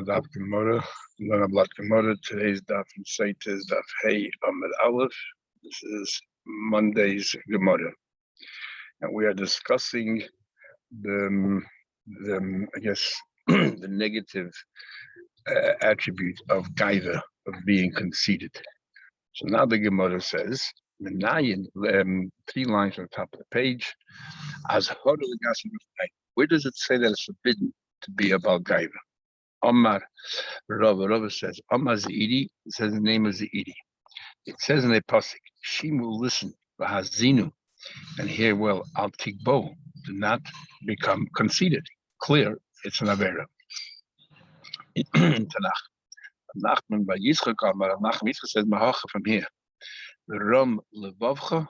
Daf Gemara, Today's Daf and Sotah Daf Hey Amud Aleph. This is Monday's Gemara, and we are discussing the I guess the negative attribute of gaiva, of being conceited. So now the Gemara says, Menayin, 3 lines on the top of the page, as where does it say that it's forbidden to be about gaiva? Omar Rava says, Omar Zaidi says the name of Zaidi. It says in a pasuk, Shim will listen, V'hazinu, and hear well, Al Tikbo, do not become conceited. Clear, it's an Avera. In Tanakh. Nachman by Yitzchak, Omar Nachman Yitzchak says, Mahacha from here. Ram Levavcha,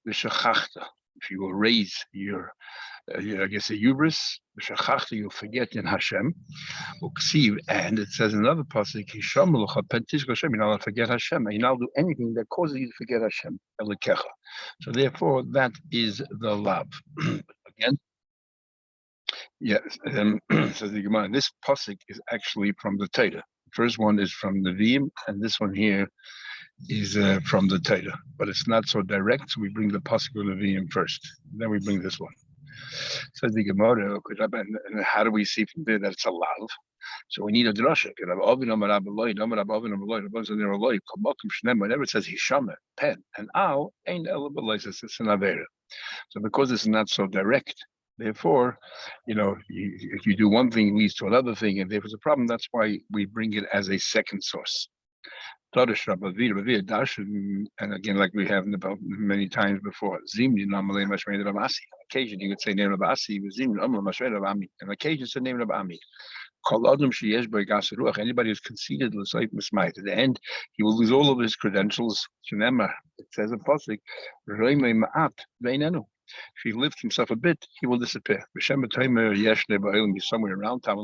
V'shachachta. If you will raise your a hubris, you'll forget in Hashem, and it says in another pasuk, you're not allowed to forget Hashem, and you not do anything that causes you to forget Hashem. So therefore, that is the love. Again, yes. Says the Gemara. This pasuk is actually from the Torah. The first one is from the Nevi'im, and this one here is from the Torah, but it's not so direct. So we bring the pasuk of the Nevi'im first, then we bring this one. Says the Gemara, and how do we see from there that it's a love? So we need a drasha. Whenever it says hishama, pen, and ow, ain't it's an avera. So because it's not so direct, therefore, if you do one thing, it leads to another thing, and if there's a problem, that's why we bring it as a second source. And again, like we have about many times before, occasion you would say name of Asi, and occasion said name of Ami. Anybody who's conceited, at the end, he will lose all of his credentials. It says in Pasuk, if he lifts himself a bit, he will disappear. Somewhere around time,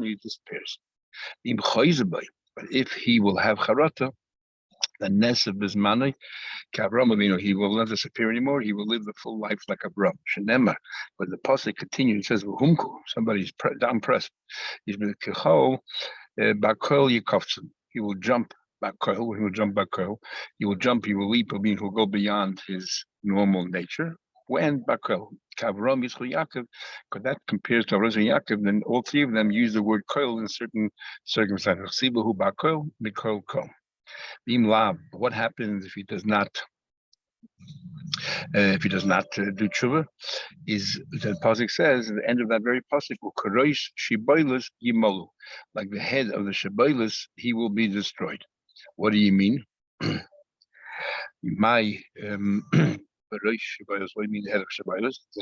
he disappears. But if he will have charata, the ness of his money, he will not disappear anymore. He will live the full life like Abraham. Shenema. But the pasuk continues. It says, somebody's down pressed. He's been kechol bakol yikovtson. He will jump bakol. He will jump bakol. He will jump. He will leap. He will go beyond his normal nature. When bakol Kavram Yisrael Yaakov, because that compares to Avram and Yaakov, then all three of them use the word koil in certain circumstances. Sibahu bakol mikol kol. Bim lav. What happens if he does not? Do tshuva, is the pasuk says at the end of that very pasuk, "Ukarosh shiboilus yimolu," like the head of the shiboilus, he will be destroyed. What do you mean? My what do you mean the head of Shabbalos? So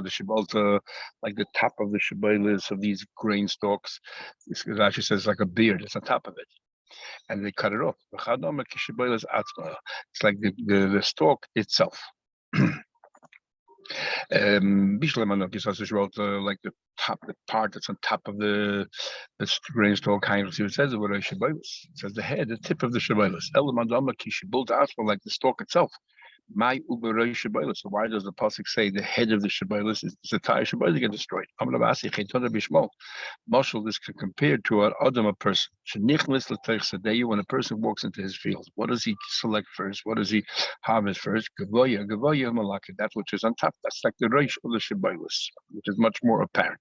the Shabbalta, like the top of the Shabbalos of these grain stalks, it actually says like a beard, it's on top of it. And they cut it off. It's like the stalk itself. Like the part that's on top of the grain stalk kind of. It says it says the head, the tip of the shabaylos. Like the stalk itself. My uberoi shabaylos. So why does the pasuk say the head of the shabaylos is the entire shabaylos get destroyed? Marshal, this can compare to an adam, a person. When a person walks into his field, what does he select first? What does he harvest first? Gavoya malaka. That which is on top. That's like the reish of the shabaylos, which is much more apparent.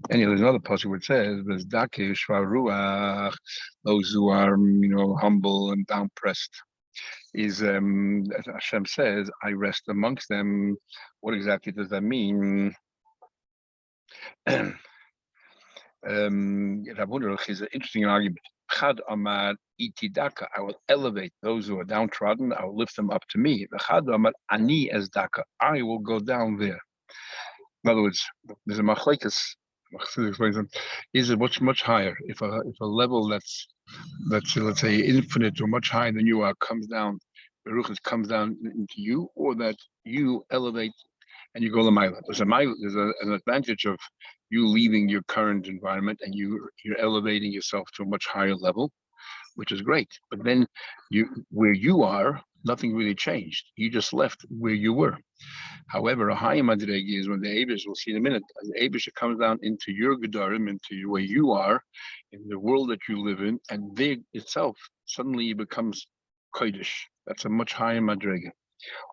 Anyway, there's another passage where it says, "There's dakish ruach," those who are, humble and down pressed. Is Hashem says, "I rest amongst them." What exactly does that mean? Rav is an interesting argument. Chad amar itidaka, I will elevate those who are downtrodden. I will lift them up to me. Chad amar ani as daka, I will go down there. In other words, there's a machlekes. Is it much higher? If a level that's let's say infinite or much higher than you are comes down, the ruchas comes down into you, or that you elevate and you go to Maila. There's an advantage of you leaving your current environment and you're elevating yourself to a much higher level, which is great. But then where you are, nothing really changed. You just left where you were. However, a high madregi is when the Abish, we'll see in a minute, as the Abish comes down into your gedarim, into where you are, in the world that you live in, and there itself suddenly becomes kodesh. That's a much higher madregi.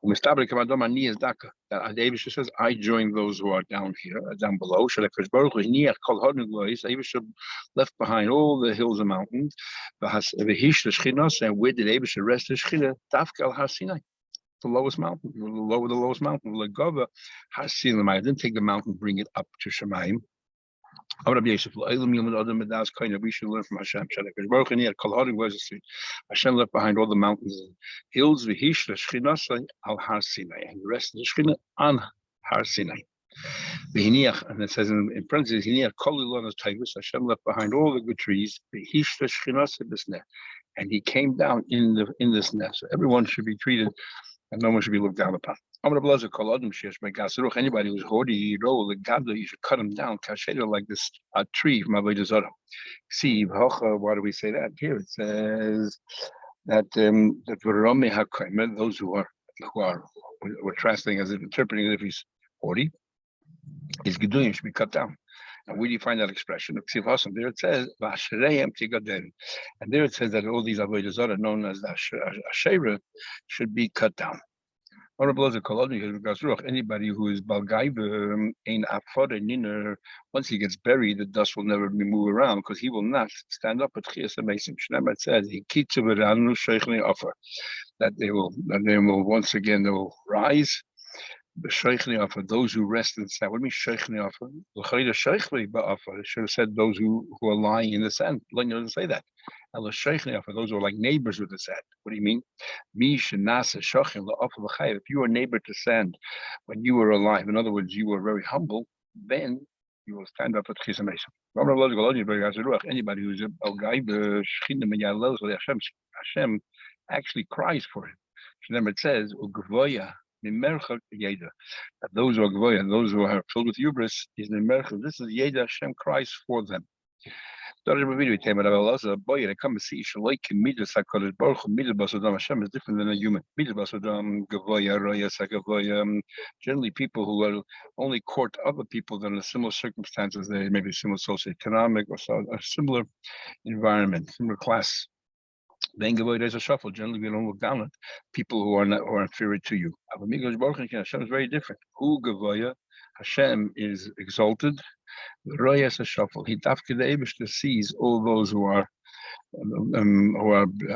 That David says, I join those who are down here, down below. Left behind all the hills and mountains. And where did David rest the Shechina? Tafkel Har Sinai, the lowest mountain, lower the lowest mountain. Legova Har Sinai. I didn't take the mountain, bring it up to Shemayim. We should learn from Hashem. Hashem left behind all the mountains and hills, and the rest of the Shechina on Har Sinai. And it says in parentheses, Hashem left behind all the good trees, and he came down in this nest. So everyone should be treated, and no one should be looked down upon. Anybody who's hoardy, you should cut him down. Like this tree from Avodah Zarah. See, why do we say that? Here it says that those who are we're translating as if interpreting as if he's hoardy, his gedulim should be cut down. And where do you find that expression? There it says, and there it says that all these Avodah Zarah known as Asherah should be cut down. Anybody who is balgaiva in afore niner, once he gets buried, the dust will never be moved around because he will not stand up at Chiyas HaMesim. Shneimar says that they will once again they will rise. Those who rest in the sand. What do you mean sheichni? It should have said those who are lying in the sand. It doesn't say that. Those who are like neighbors with the sand. What do you mean? If you were neighbor to sand when you were alive, in other words, you were very humble, then you will stand up at Chiyas HaMesim. Anybody who's a guy, Hashem actually cries for him. It says, that those who are gvoya and those who are filled with hubris is the merchel. This is Yeda Hashem cries for them. Hashem is different than a human. Generally, people who are only court other people than in similar circumstances, they may be similar socioeconomic or a similar environment, similar class. There's a shuffle. Generally, we don't look down at people who are inferior to you. Hashem is very different. Who Gavoya? Hashem is exalted. Roya is a shuffle. He sees all those who are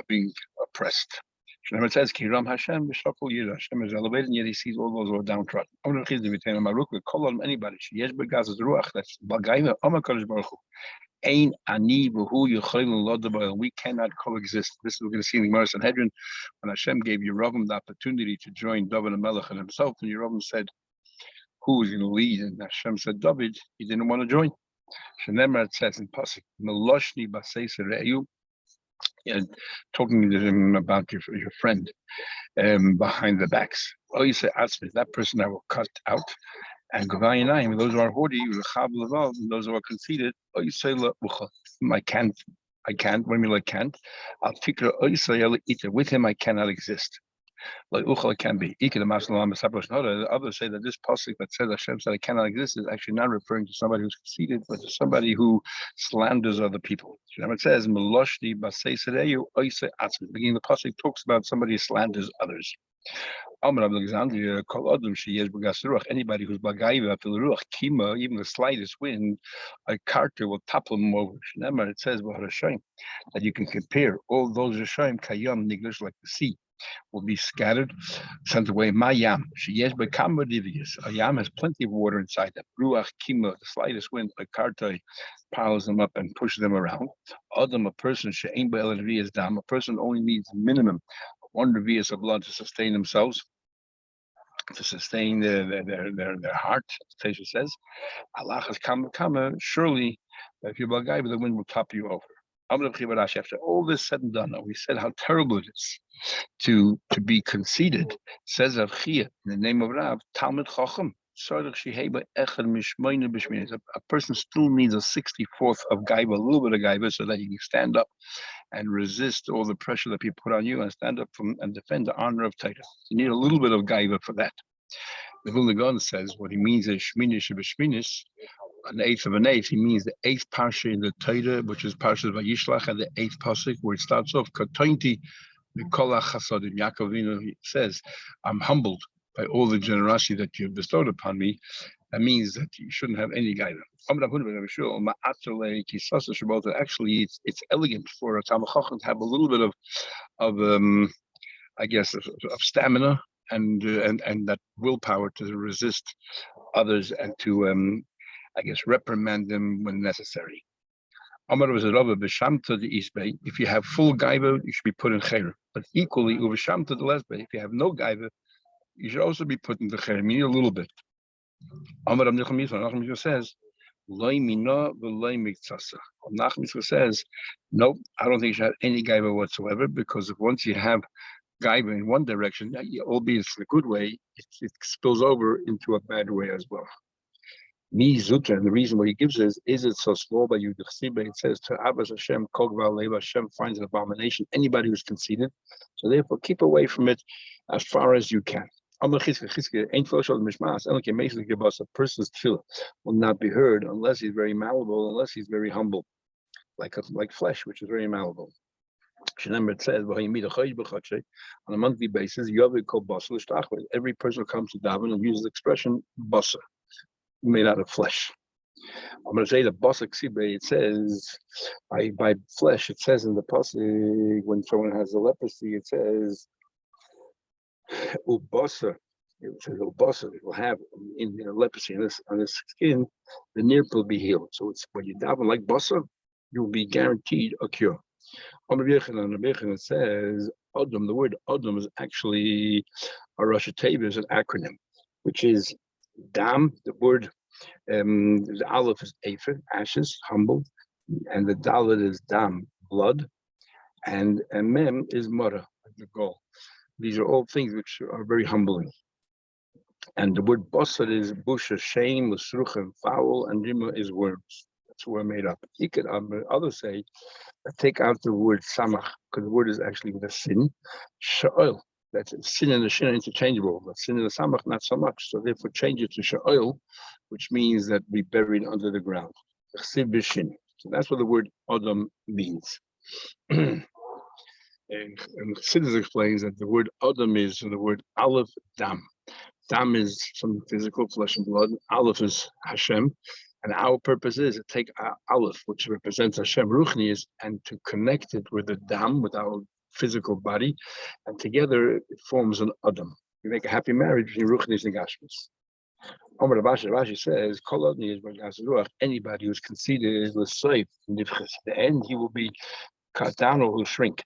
being oppressed. It says, Kiram Hashem, Hashem is elevated, and yet he sees all those who are downtrodden. Anybody, that's Bagaiva, Ein ani v'hu yochelin lodabayel. We cannot coexist. This is what we're going to see in the Gemara Sanhedrin when Hashem gave Yerovam the opportunity to join David and Melech and himself, and Yerovam said, "Who is going to lead?" And Hashem said, "David." He didn't want to join. Shenemar it says in Pasuk, "Meloshni b'seis re'yu," and talking to him about your friend behind the backs. Oh, you say, "Atzmi, that person I will cut out." And those who are hoardy, those who are conceited, oh, you say, I can't. What do you mean I can't? I'll take with him I cannot exist. Like Uchal can be. Others say that this pasuk that says Hashem said I cannot exist is actually not referring to somebody who's conceited, but to somebody who slanders other people. It says, Meloshni basei sereyu oise atzmi. Beginning the pasuk talks about somebody who slanders others. Anybody who's bagaiva fil ruach kima, even the slightest wind, a carter will topple him over. It says that you can compare all those Hashem kayam niglish like the sea will be scattered, sent away. Mayam sheyes bekama divius. A yam has plenty of water inside them. Ruach kima, the slightest wind, a carter piles them up and pushes them around. Adam, a person she'ein ba'el revias dam, a person only needs minimum 1 revius of blood to sustain themselves, to sustain their heart. Tasha says, Allah has come, surely if you're Balgai, the wind will top you over. After all this said and done, we said how terrible it is to be conceited. Says Rav Chia in the name of Rav, Talmud Chacham. A person still needs a 64th of gaiva, a little bit of gaiva, so that you can stand up and resist all the pressure that people put on you and stand up and defend the honor of Torah. You need a little bit of gaiva for that. The Vilna Gaon says what he means is Shminish B'Shminish, an eighth of an eighth. He means the eighth parsha in the Torah, which is Parsha Vayishlach, and the eighth pasuk where it starts off Katointi Mikola Chasadim. Yaakov Avinu says, "I'm humbled by all the generosity that you've bestowed upon me." That means that you shouldn't have any guidance. Actually, it's elegant for a Talmid Chacham to have a little bit of I guess of stamina and that willpower to resist others and to I guess reprimand them when necessary. If you have full gaiva, you should be put in chayr. But equally, uveshamta the lesbe, if you have no gaiva, you should also be put in the chayr. Meaning a little bit. Nachman says, "Loy mina v'loy miktsasa." Nachman says, "Nope, I don't think you should have any gaiva whatsoever, because if once you have gaiva in one direction, albeit it's a good way, it spills over into a bad way as well." Mi Zutra, and the reason why he gives is it so small by you? It says to Abbas Hashem, Kogva Leva Hashem finds an abomination. Anybody who's conceited, so therefore keep away from it as far as you can. A person's tefillah will not be heard unless he's very malleable, unless he's very humble, like flesh, which is very malleable. It says on a monthly basis, every person who comes to daven and uses the expression basa, made out of flesh. I'm going to say the basa ksibe. It says by flesh. It says in the pasuk when someone has a leprosy, it says ubasa. It says ubasa. It will have in leprosy on this skin, the nirp will be healed. So it's when you daven like basa, you will be guaranteed a cure. It says Adam. The word Adam is actually a Rosh Hashanah, is an acronym, which is Dam. The word the Aleph is Efer, ashes, humble, and the Dalet is Dam, blood, and Mem is Mara, the goal. These are all things which are very humbling. And the word Basar is Busha, shame, Lasruchem, foul, and Rima is worms. That's what we're made up. You could others say, take out the word Samach, because the word is actually with a sin, Sha'ol. That's sin and the shin are interchangeable, but sin and the samach not so much. So therefore, change it to sha'oil, which means that we buried under the ground. So that's what the word Adam means. And Chassidus explains that the word Adam is the word Aleph Dam. Dam is some physical flesh and blood. Aleph is Hashem, and our purpose is to take Aleph, which represents Hashem Ruchnius, and to connect it with the Dam, with our physical body, and together it forms an Adam. We make a happy marriage between Ruchnis and Gashmis. Rashi says, anybody who's conceited is l'soif. In the end, he will be cut down or will shrink.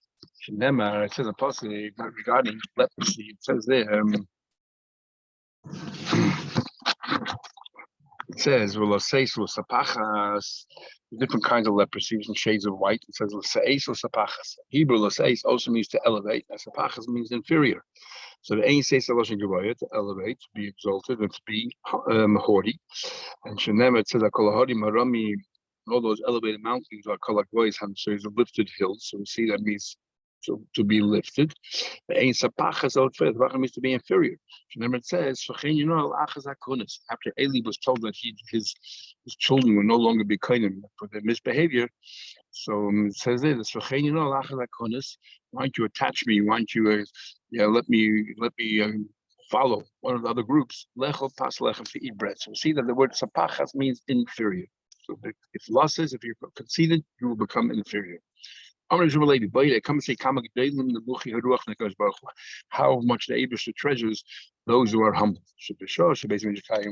It says apostolate regarding leprosy. It says there, it says, different kinds of leprosy and shades of white. It says, Hebrew also means to elevate, and sapachas means inferior. So the ain says to elevate, to be exalted, and to be haughty. And Shenem, it says, marami, all those elevated mountains are kolakvois, so it's a lifted hill. So we see that means to be lifted. The ain sapachas outfit means to be inferior. Shenem, it says, after Eli was told that his children will no longer be kind for their misbehavior. So it says there, why don't you attach me? Why don't you let me follow one of the other groups? Lechel pas lechem, to eat bread. So we see that the word sapachas means inferior. So if losses, if you're conceited, you will become inferior. Related, come and say how much the Eibusha treasures those who are humble.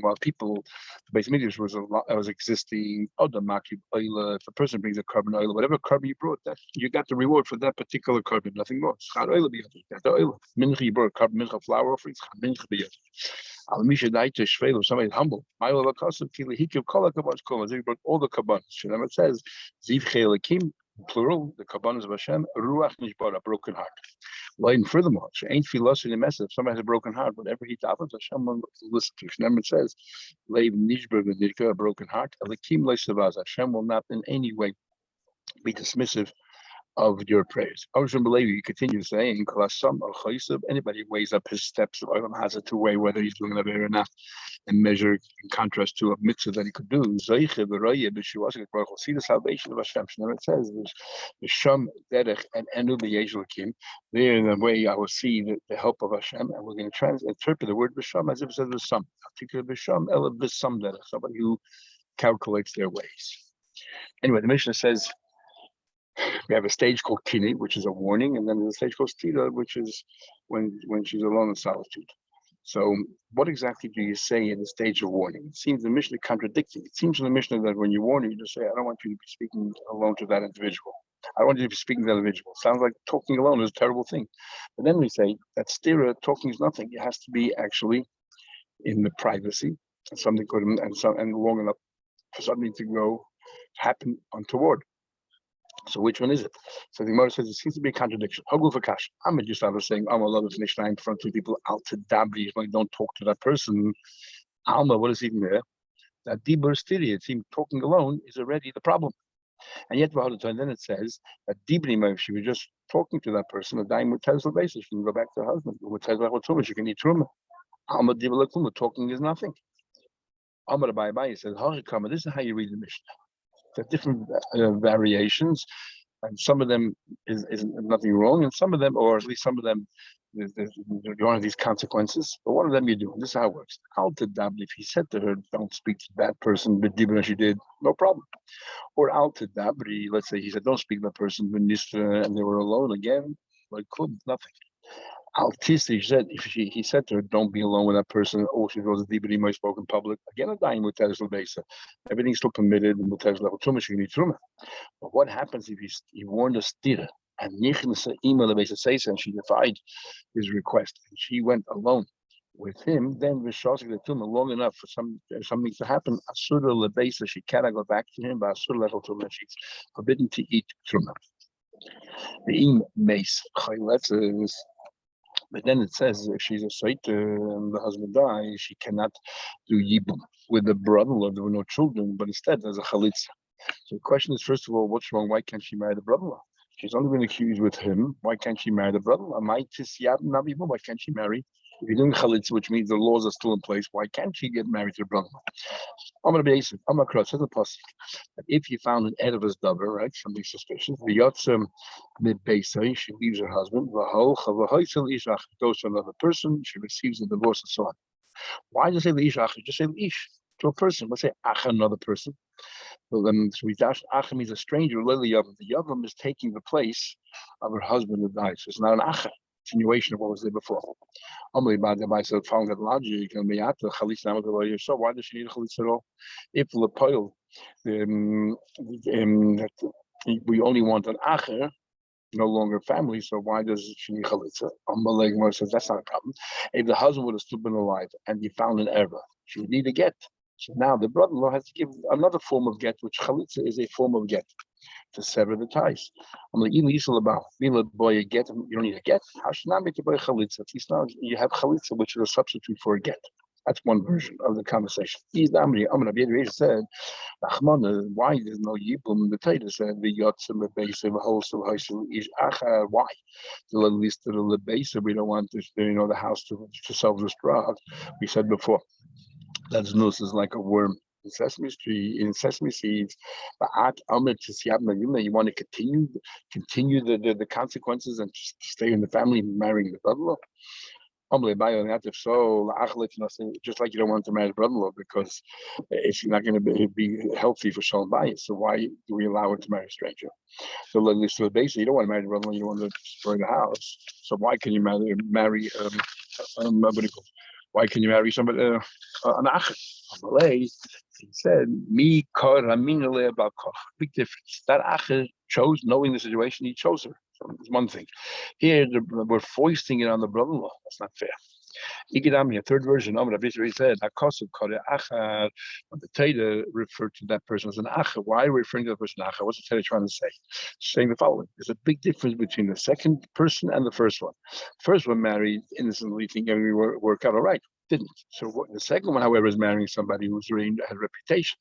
While people, the Beis Midrash was existing. If a person brings a carbon oil, whatever carbon you brought, that you got the reward for that particular carbon, nothing more. Mincha, you brought carbon mincha flour offerings. Somebody humble. He brought all the kabbanas. It says, plural, the kabbanas of Hashem, ruach nishbar, a broken heart. And furthermore, ain't philosophy in the message. If somebody has a broken heart, whatever he davens, Hashem will listen to. Remember, it says, leiv nishbar v'nirka, a broken heart. Elikim leisavaz, Hashem will not in any way be dismissive of your prayers. You continue saying, anybody weighs up his steps of Olam has it to weigh whether he's doing a or not, and measure in contrast to a mitzvah that he could do. See the salvation of Hashem. And it says, B'sham derech and enu b'yezlakim. There, in a way, I will see the help of Hashem, and we're going to interpret the word B'sham as if it says B'sham. B'sham, ela B'sham derech, somebody who calculates their ways. Anyway, the Mishnah says, we have a stage called kini, which is a warning, and then there's a stage called stira, which is when she's alone in solitude. So what exactly do you say in the stage of warning? It seems the Mishnah contradicting. It seems in the Mishnah that when you warn, you just say, I don't want you to be speaking alone to that individual. I don't want you to be speaking to that individual. Sounds like talking alone is a terrible thing. But then we say that stira, talking is nothing. It has to be actually in the privacy, and something could and long enough for something to happen untoward. So which one is it? So the Gemara says it seems to be a contradiction. Hogul v'kash. I'm just saying, I'm a lot of Mishnah in front of people out to dabri. Like, don't talk to that person. Alma, what is even there? That dibur stiri. It seems talking alone is already the problem. And yet, then it says that dibri, if she was just talking to that person, a dime with Tesla basis, she can go back to her husband. With Tesla Chotuma, she can eat truma. Alma dibur lakuma. Talking is nothing. Amar Abai says, Harikama. This is how you read the Mishnah. There are different variations, and some of them is nothing wrong, and some of them, or at least some of them, you don't have these consequences. But one of them you do. This is how it works. If he said to her, "Don't speak to that person," but she did, no problem. Or let's say he said, "Don't speak to that person," and they were alone again, like nothing. He said, he said to her, "Don't be alone with that person." Or she goes, "Dibri might spoke in public." Again, a dying with Tesla Besa. Everything's still permitted, and with Tesla Truma, she can eat Truma. But what happens if he warned a stira and email the says, and she defied his request, and she went alone with him? Then Vishasik the Truma long enough for something to happen. Asura lebesa, she cannot go back to him, but Asura level Truma, she's forbidden to eat Truma. The im mace chayletz. But then it says if she's a Sotah and the husband dies, she cannot do yibum with the brother-in-law. There were no children, but instead there's a chalitza. So the question is, first of all, what's wrong? Why can't she marry the brother-in-law? She's only been accused with him. Why can't she marry the brother-in-law? Why can't she marry? If you're doing chalitza, which means the laws are still in place, why can't she get married to the brother-in-law? I'm going to be Yisif. I'm going to cross. Says the pasuk. If you found an edifice dover, right, something suspicious, the yotzim mid beisay, she leaves her husband. Goes to another person. She receives a divorce and so on. Why does it say the Just say ish to a person. Let's say acha, another person. Well, then so we dash acha means a stranger. Lily yavam. The yavam is taking the place of her husband who dies. So it's not an acha. Continuation of what was there before. Found that logic and so why does she need a chalitza at all? If lepoil, that we only want an acher, no longer family, so why does she need chalitza? Amalek says that's not a problem. If the husband would have still been alive and you found an error, she would need a get. So now the brother-in-law has to give another form of get, which chalitza is a form of get, to sever the ties. I'm like, even about boy a get, you don't need a get. How should not make it by chalitza? At least now you have chalitza, which is a substitute for a get. That's one version of the conversation. I'm gonna be said, why there's no yibum in the Torah? Said the yotzim lebesa wholesome is why? At least to the lebesa, we don't want this, the house to self-destruct. We said before that znus is like a worm in sesame seeds. You want to continue the consequences and just stay in the family marrying the brother-in-law. If so, just like you don't want to marry the brother-in-law because it's not going to be healthy for Shalom Bayis. So why do we allow her to marry a stranger? So basically, you don't want to marry the brother-in-law, you don't want to destroy the house. So why can you marry why can you marry somebody an acher? He said, "Mi kar aminale balkoch." Big difference. That acher chose, knowing the situation, he chose her. So it's one thing. Here we're foisting it on the brother-in-law. That's not fair. Igidami, a third version of it, he said, when the Torah referred to that person as an acher, why are we referring to that person as an acher? What's the Torah trying to say? It's saying the following. There's a big difference between the second person and the first one. First one married innocently, thinking everything would work out all right. Didn't. So the second one, however, is marrying somebody who's really had a reputation.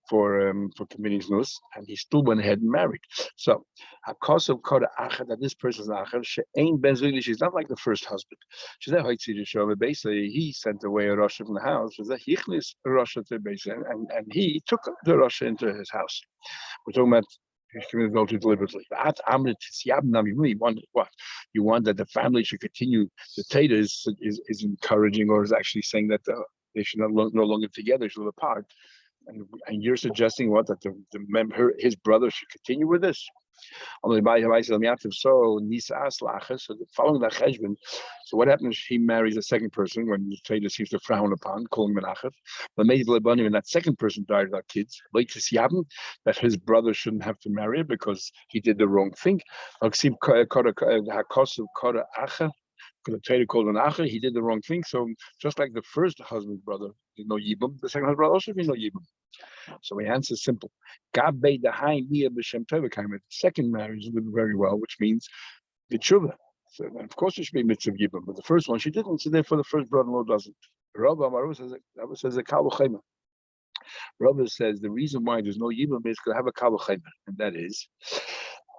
for committing znus, and he still went ahead and married. So hakos of koda acher, that this person's acher, she ain't ben zugli, she's not like the first husband. She's not but basically he sent away a Russia from the house. Was that hichlis Russia to basically, and he took the Russia into his house. We're talking about he's committed adultery deliberately. You really want what? You want that the family should continue. The Tata is encouraging, or is actually saying that they should no longer together, should live apart. And you're suggesting what, that his brother should continue with this? So following that cheshbon, so what happens? He marries a second person when the Torah seems to frown upon calling menachef. But maybe when that second person died without kids, that his brother shouldn't have to marry her because he did the wrong thing. Because the Torah called an acher, he did the wrong thing. So just like the first husband's brother did no yibum, the second husband's brother also did no yibum. So the answer is simple. The second marriage did very well, which means the tshuva. So of course it should be mitzvah yibum, but the first one she didn't, so therefore the first brother-in-law doesn't. Rabbi says a kaluchema. Rabbi says the reason why there's no yibum is because I have a kaluchema, and that is.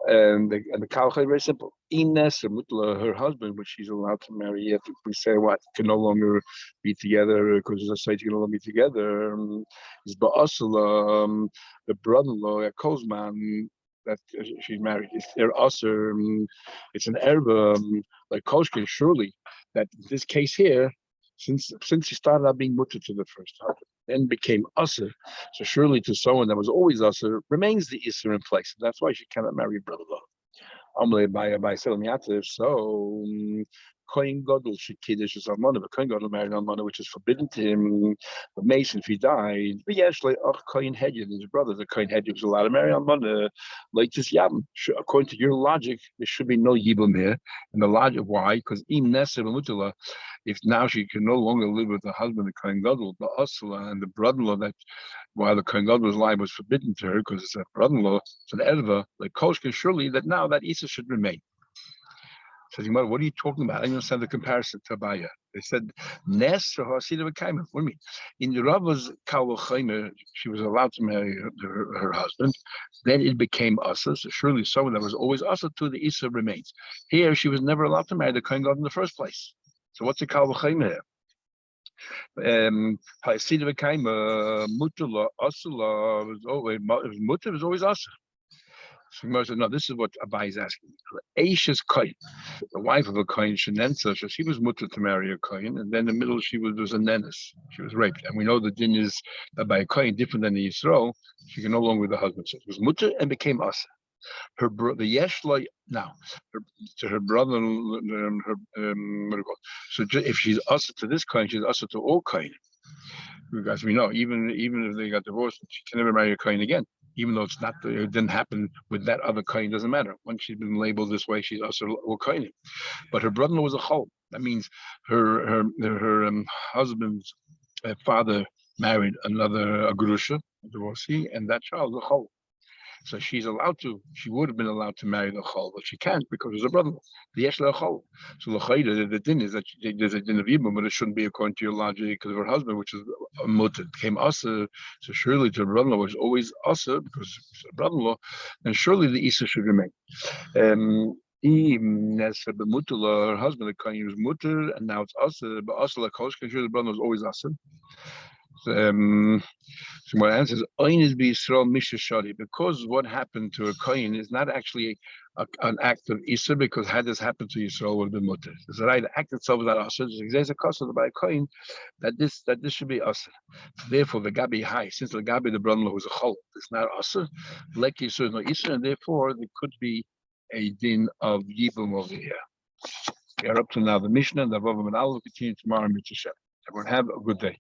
And the kalcha is very simple. Ines or her husband, which she's allowed to marry, if we say what can no longer be together because there's a site can no longer be together, is ba'asala, the brother-in-law, a kozman that she's married. It's their usher. It's an erba like koshkin. Surely that in this case here, since she started out being mutter to the first husband, then became usher. So surely to someone that was always usher remains the isser in place. That's why she cannot marry brother-in-law. So Kohen Gadol should kiddush his almana, but Kohen Gadol married almana, which is forbidden to him. But Mason, if he died, but actually, Kohen Hedjed, his brother, the Kohen Hedjed, was allowed to marry almana. Like this yabim, according to your logic, there should be no yibum here. And the logic, why? Because im neser mutala, if now she can no longer live with the husband, the Kohen Gadol, the Asla, and the brother-in-law, that while the Kohen Gadol's life was forbidden to her because it's a brother-in-law, it's an erva, like Koshka, surely that now that Isa should remain. Says, what are you talking about? I don't understand the comparison to Abaya. They said, Nes or Hasida V'Kaimer. What do you mean? In the Rava's Kawachaimer, she was allowed to marry her husband. Then it became Asa. So surely someone that was always Asa to the Isa remains. Here, she was never allowed to marry the Kohen Gadol in the first place. So what's the Kawachaimer here? Hasida V'Kaimer, Mutala, Asala, Mutter was always Asa. So said, no, this is what Abai is asking. Aisha's Kohen, the wife of a Kohen, Shenensa, so she was mutter to marry a Kohen, and then in the middle she was a nenes. She was raped. And we know the din is that by a Kohen, different than the Yisrael, she can no longer with the husband. So it was mutter and became Asa. Her brother, Yeshloi, now, to her brother, what do you call it? So if she's Asa to this Kohen, she's Asa to all Kohen. Because we know, even if they got divorced, she can never marry a Kohen again. Even though it didn't happen with that other Kohen, doesn't matter. Once she's been labeled this way, she's also a Kohen. But her brother-in-law was a chol. That means her husband's father married another agrusha, a divorcee, and that child was a chol. So she would have been allowed to marry the chol, but she can't because it's a brother-in-law. The yeshla chol. So the din is that there's a din of yibum, but it shouldn't be according to your logic because of her husband, which is a mutter, became asa. So surely to her brother-in-law was always asa because it's a brother-in-law, and surely the isa should remain. Her husband, the kohen, was mutter, and now it's asa. But asa la kosh, because the brother was always asa. So my answer is because what happened to a kohen is not actually an act of Isa, because had this happened to Yisrael would have been mutter. So the act itself is not Asa. There's a custom by a kohen that this should be Asa. Therefore, the Gabi high, since the Gabi the brother-in-law was a chol, it's not Asa. Like Yisrael is not Isa, and therefore there could be a din of Yibum over here. We are up to now the Mishnah and the Vav and Al will continue tomorrow in Mitzvah. Everyone have a good day.